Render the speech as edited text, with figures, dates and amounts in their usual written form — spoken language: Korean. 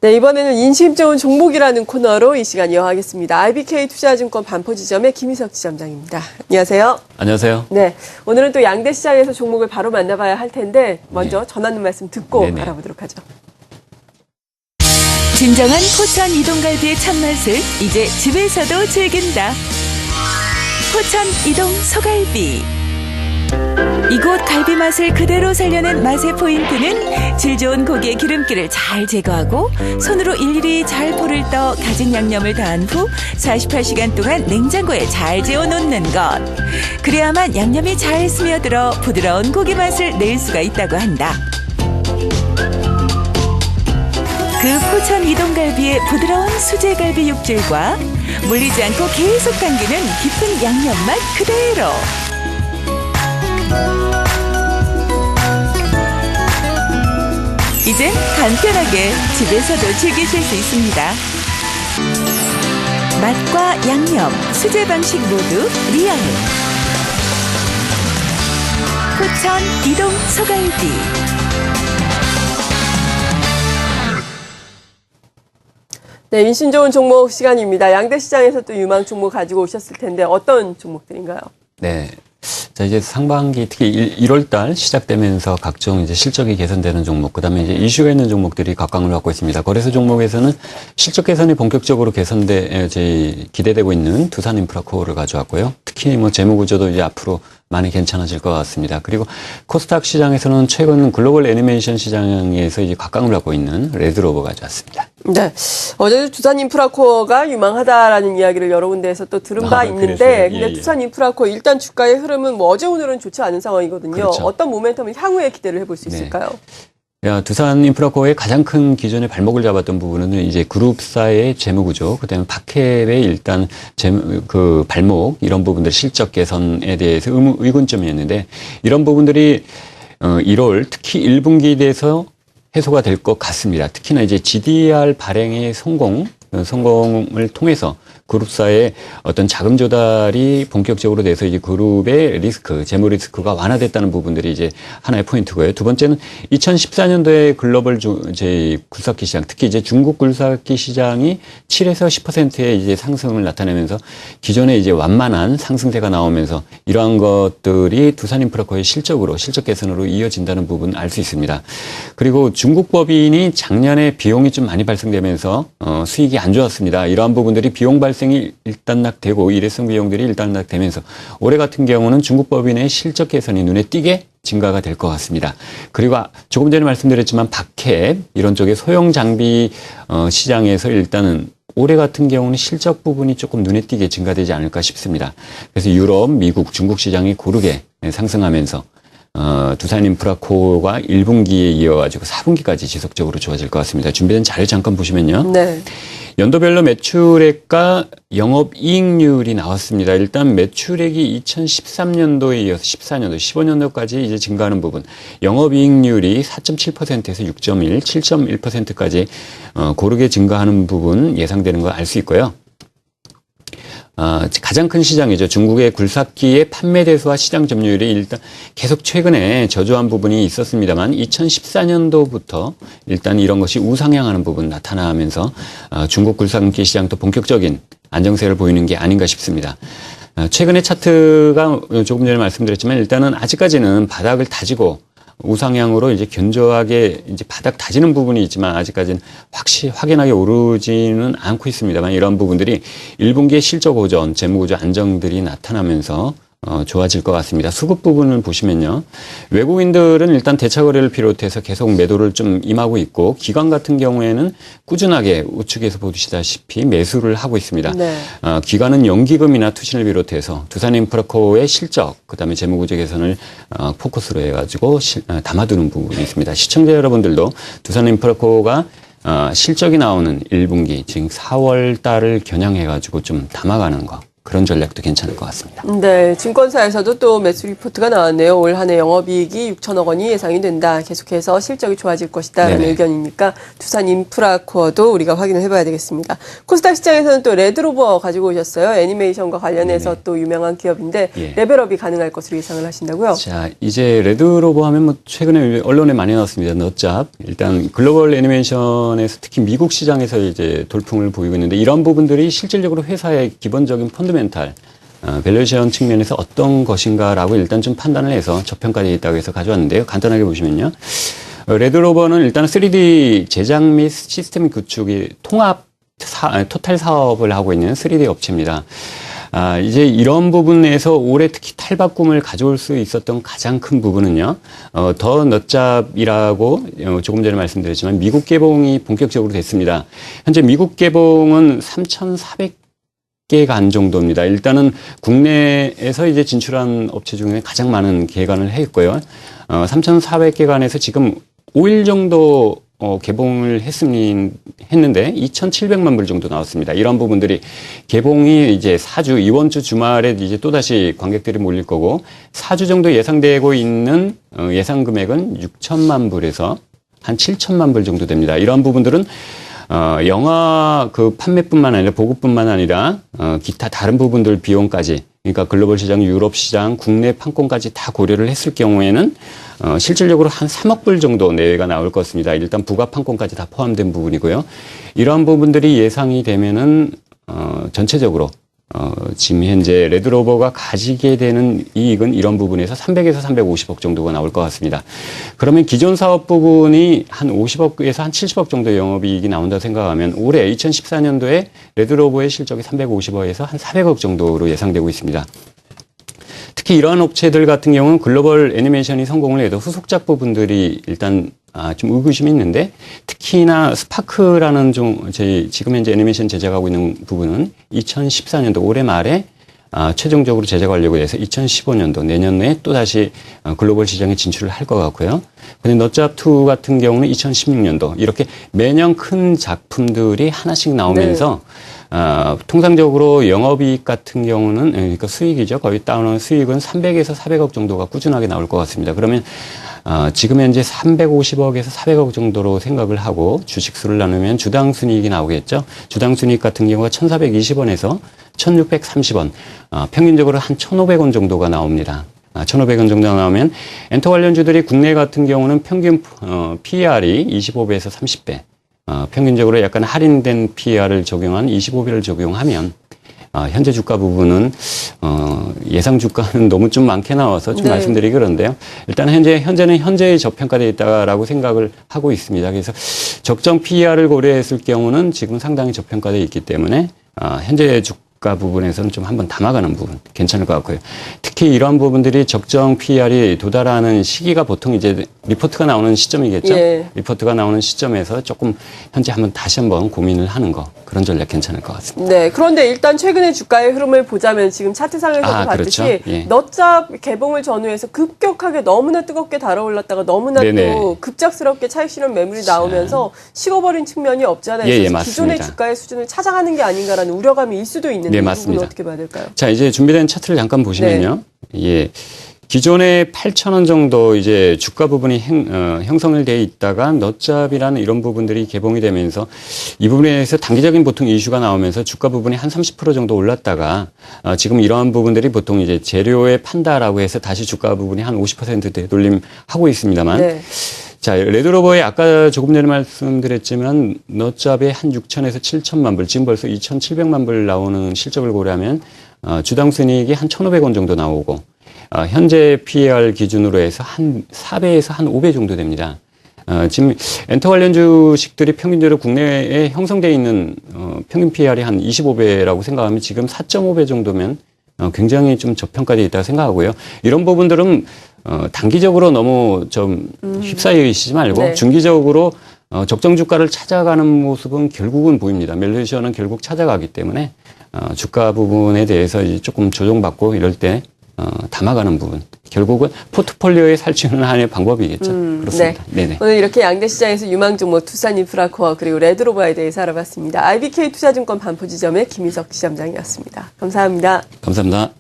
네, 이번에는 인심 좋은 종목이라는 코너로 이 시간 이어가겠습니다. IBK투자증권 반포지점의 김희석 지점장입니다. 안녕하세요. 안녕하세요. 네, 오늘은 또 양대 시장에서 종목을 바로 만나봐야 할 텐데 먼저 전하는 말씀 듣고 알아보도록 하죠. 진정한 포천 이동갈비의 참맛을 이제 집에서도 즐긴다. 포천 이동 소갈비. 이곳 갈비 맛을 그대로 살려낸 맛의 포인트는 질 좋은 고기의 기름기를 잘 제거하고 손으로 일일이 잘 포를 떠 가진 양념을 더한 후 48시간 동안 냉장고에 잘 재워놓는 것. 그래야만 양념이 잘 스며들어 부드러운 고기 맛을 낼 수가 있다고 한다. 그 포천 이동갈비의 부드러운 수제갈비 육질과 물리지 않고 계속 당기는 깊은 양념 맛 그대로. 이젠 간편하게 집에서도 즐기실 수 있습니다. 맛과 양념, 수제 방식 모두 리얼. 포천 이동 소갈비. 네, 인심 좋은 종목 시간입니다. 양대 시장에서 또 유망 종목 가지고 오셨을 텐데 어떤 종목들인가요? 네. 자, 이제 상반기 특히 1월 달 시작되면서 각종 이제 실적이 개선되는 종목, 그다음에 이제 이슈가 있는 종목들이 각광을 받고 있습니다. 거래소 종목에서는 실적 개선이 본격적으로 기대되고 있는 두산인프라코어를 가져왔고요. 특히 뭐 재무 구조도 이제 앞으로 많이 괜찮아질 것 같습니다. 그리고 코스닥 시장에서는 최근 글로벌 애니메이션 시장에서 이제 각광을 받고 있는 레드로버 가져왔습니다. 네. 어제도 두산인프라코어가 유망하다라는 이야기를 여러 군데에서 또 들은 바 있는데, 근데 두산인프라코어 일단 주가의 흐름은 뭐 어제 오늘은 좋지 않은 상황이거든요. 그렇죠. 어떤 모멘텀을 향후에 기대를 해볼 수 있을까요? 두산인프라코어의 가장 큰 기존의 발목을 잡았던 부분은 이제 그룹사의 재무구조, 그다음에 파켓의 일단 그 발목, 이런 부분들 실적 개선에 대해서 의문점이었는데, 이런 부분들이 1월 특히 1분기에 대해서 해소가 될 것 같습니다. 특히나 이제 GDR 발행의 성공을 통해서 그룹사의 어떤 자금 조달이 본격적으로 돼서 이제 그룹의 리스크, 재무 리스크가 완화됐다는 부분들이 이제 하나의 포인트고요. 두 번째는 2014년도에 글로벌 굴삭기 시장, 특히 이제 중국 굴삭기 시장이 7에서 10%의 이제 상승을 나타내면서 기존에 이제 완만한 상승세가 나오면서 이러한 것들이 두산인프라코어의 실적 개선으로 이어진다는 부분 알 수 있습니다. 그리고 중국 법인이 작년에 비용이 좀 많이 발생되면서 수익이 안 좋았습니다. 이러한 부분들이 비용 발생이 일단락되고 일회성 비용들이 일단락되면서 올해 같은 경우는 중국 법인의 실적 개선이 눈에 띄게 증가가 될 것 같습니다. 그리고 조금 전에 말씀드렸지만 박캡 이런 쪽의 소형 장비 시장에서 일단은 올해 같은 경우는 실적 부분이 조금 눈에 띄게 증가되지 않을까 싶습니다. 그래서 유럽, 미국, 중국 시장이 고르게 상승하면서 두산인프라코어가 1분기에 이어가지고 4분기까지 지속적으로 좋아질 것 같습니다. 준비된 자료 잠깐 보시면요. 네. 연도별로 매출액과 영업이익률이 나왔습니다. 일단 매출액이 2013년도에 이어서 14년도, 15년도까지 이제 증가하는 부분, 영업이익률이 4.7%에서 6.1, 7.1%까지 고르게 증가하는 부분 예상되는 걸 알 수 있고요. 가장 큰 시장이죠. 중국의 굴삭기의 판매 대수와 시장 점유율이 일단 계속 최근에 저조한 부분이 있었습니다만 2014년도부터 일단 이런 것이 우상향하는 부분 나타나면서 중국 굴삭기 시장도 본격적인 안정세를 보이는 게 아닌가 싶습니다. 최근의 차트가 조금 전에 말씀드렸지만 일단은 아직까지는 바닥을 다지고 우상향으로 이제 견조하게 이제 바닥 다지는 부분이 있지만 아직까지는 확연하게 오르지는 않고 있습니다만 이런 부분들이 1분기의 실적 호전, 재무구조 안정들이 나타나면서 좋아질 것 같습니다. 수급 부분을 보시면요. 외국인들은 일단 대차 거래를 비롯해서 계속 매도를 좀 임하고 있고 기관 같은 경우에는 꾸준하게 우측에서 보시다시피 매수를 하고 있습니다. 네. 기관은 연기금이나 투신을 비롯해서 두산인프라코어의 실적, 그다음에 재무구조 개선을 포커스로 해가지고 담아두는 부분이 있습니다. 시청자 여러분들도 두산인프라코어가 실적이 나오는 1분기, 즉 4월 달을 겨냥해가지고 좀 담아가는 거. 그런 전략도 괜찮을 것 같습니다. 네, 증권사에서도 또 매수 리포트가 나왔네요. 올 한 해 영업이익이 6천억 원이 예상이 된다. 계속해서 실적이 좋아질 것이다라는 네네. 의견이니까 두산 인프라코어도 우리가 확인을 해봐야 되겠습니다. 코스닥 시장에서는 또 레드로버 가지고 오셨어요. 애니메이션과 관련해서 네네. 또 유명한 기업인데 예. 레벨업이 가능할 것으로 예상을 하신다고요? 자, 이제 레드로버 하면 뭐 최근에 언론에 많이 나왔습니다. 너짭. 일단 글로벌 애니메이션에서 특히 미국 시장에서 이제 돌풍을 보이고 있는데 이런 부분들이 실질적으로 회사의 기본적인 펀더멘탈 밸류에이션 측면에서 어떤 것인가라고 일단 좀 판단을 해서 저평가되어 있다고 해서 가져왔는데요. 간단하게 보시면요. 레드로버는 일단 3D 제작 및 시스템 구축이 토탈 사업을 하고 있는 3D 업체입니다. 이제 이런 부분에서 올해 특히 탈바꿈을 가져올 수 있었던 가장 큰 부분은요, 더 너짭이라고 조금 전에 말씀드렸지만 미국 개봉이 본격적으로 됐습니다. 현재 미국 개봉은 3,400개가 안 정도입니다. 일단은 국내에서 이제 진출한 업체 중에 가장 많은 개관을 했고요. 3,400개가 안에서 지금 5일 정도 개봉을 했는데 2,700만 불 정도 나왔습니다. 이런 부분들이 개봉이 이제 4주, 이번 주 주말에 이제 또다시 관객들이 몰릴 거고 4주 정도 예상되고 있는 예상 금액은 6천만 불에서 한 7천만 불 정도 됩니다. 이런 부분들은 영화 그 판매뿐만 아니라 보급뿐만 아니라 기타 다른 부분들 비용까지, 그러니까 글로벌 시장, 유럽 시장, 국내 판권까지 다 고려를 했을 경우에는 실질적으로 한 3억 불 정도 내외가 나올 것 같습니다. 일단 부가 판권까지 다 포함된 부분이고요. 이러한 부분들이 예상이 되면은 전체적으로 지금 현재 레드로버가 가지게 되는 이익은 이런 부분에서 300에서 350억 정도가 나올 것 같습니다. 그러면 기존 사업 부분이 한 50억에서 한 70억 정도 영업이익이 나온다고 생각하면 올해 2014년도에 레드로버의 실적이 350억에서 한 400억 정도로 예상되고 있습니다. 특히 이러한 업체들 같은 경우는 글로벌 애니메이션이 성공을 해도 후속작 부분들이 일단 좀 의구심이 있는데, 특히나 스파크라는 저희 지금 현재 애니메이션 제작하고 있는 부분은 2014년도 올해 말에 최종적으로 제작 완료가 돼서 2015년도 내년에 또다시 글로벌 시장에 진출을 할 것 같고요. 근데 너짭2 같은 경우는 2016년도 이렇게 매년 큰 작품들이 하나씩 나오면서 통상적으로 영업이익 같은 경우는, 그러니까 수익이죠. 거의 따오는 수익은 300에서 400억 정도가 꾸준하게 나올 것 같습니다. 그러면 지금 현재 350억에서 400억 정도로 생각을 하고 주식수를 나누면 주당 순이익이 나오겠죠. 주당 순이익 같은 경우가 1,420원에서 1,630원, 평균적으로 한 1,500원 정도가 나옵니다. 1,500원 정도 나오면 엔터 관련주들이 국내 같은 경우는 평균 PER이 25배에서 30배, 평균적으로 약간 할인된 PER을 적용한 25배를 적용하면 현재 주가 부분은 예상 주가는 너무 좀 많게 나와서 좀 말씀드리기 그런데요. 일단 현재는 현재의 저평가되어 있다라고 생각을 하고 있습니다. 그래서 적정 PER을 고려했을 경우는 지금 상당히 저평가되어 있기 때문에 현재 주가 부분에서는 좀 한번 담아가는 부분 괜찮을 것 같고요. 특히 이러한 부분들이 적정 PER이 도달하는 시기가 보통 이제 리포트가 나오는 시점이겠죠. 예. 리포트가 나오는 시점에서 조금 현재 다시 한번 고민을 하는 거, 그런 전략 괜찮을 것 같습니다. 네, 그런데 일단 최근의 주가의 흐름을 보자면 지금 차트상에서도 봤듯이 그렇죠. 예. 너짭 개봉을 전후해서 급격하게 너무나 뜨겁게 달아올랐다가 너무나 네네. 또 급작스럽게 차익 실현 매물이 나오면서 식어버린 측면이 없지 않아 있어서 맞습니다. 기존의 주가의 수준을 찾아가는 게 아닌가라는 우려감이 일 수도 있는데 이 부분은 맞습니다. 어떻게 봐야 될까요? 자, 이제 준비된 차트를 잠깐 보시면요. 예. 기존에 8,000원 정도 이제 주가 부분이 형성을 돼 있다가 너짭이라는 이런 부분들이 개봉이 되면서 이 부분에서 단기적인 보통 이슈가 나오면서 주가 부분이 한 30% 정도 올랐다가 지금 이러한 부분들이 보통 이제 재료의 판다라고 해서 다시 주가 부분이 한 50% 되돌림하고 있습니다만 네. 자, 레드로버에 아까 조금 전에 말씀드렸지만 너짭에 한 6천에서 7천만 불, 지금 벌써 2,700만 불 나오는 실적을 고려하면 주당 순이익이 한 1,500원 정도 나오고 현재 PER 기준으로 해서 한 4배에서 한 5배 정도 됩니다. 지금 엔터 관련 주식들이 평균적으로 국내에 형성되어 있는 평균 PER이 한 25배라고 생각하면 지금 4.5배 정도면 굉장히 좀 저평가되어 있다고 생각하고요. 이런 부분들은 단기적으로 너무 좀 휩싸여 계시지 말고 네. 중기적으로 적정 주가를 찾아가는 모습은 결국은 보입니다. 밸류에이션은 결국 찾아가기 때문에 주가 부분에 대해서 이제 조금 조정받고 이럴 때 담아가는 부분. 결국은 포트폴리오에 살찌우는 하나의 방법이겠죠. 그렇습니다. 네. 네네. 오늘 이렇게 양대 시장에서 유망 종목 투싼인프라코어 그리고 레드로버에 대해서 알아봤습니다. IBK 투자증권 반포지점의 김희석 지점장이었습니다. 감사합니다. 감사합니다.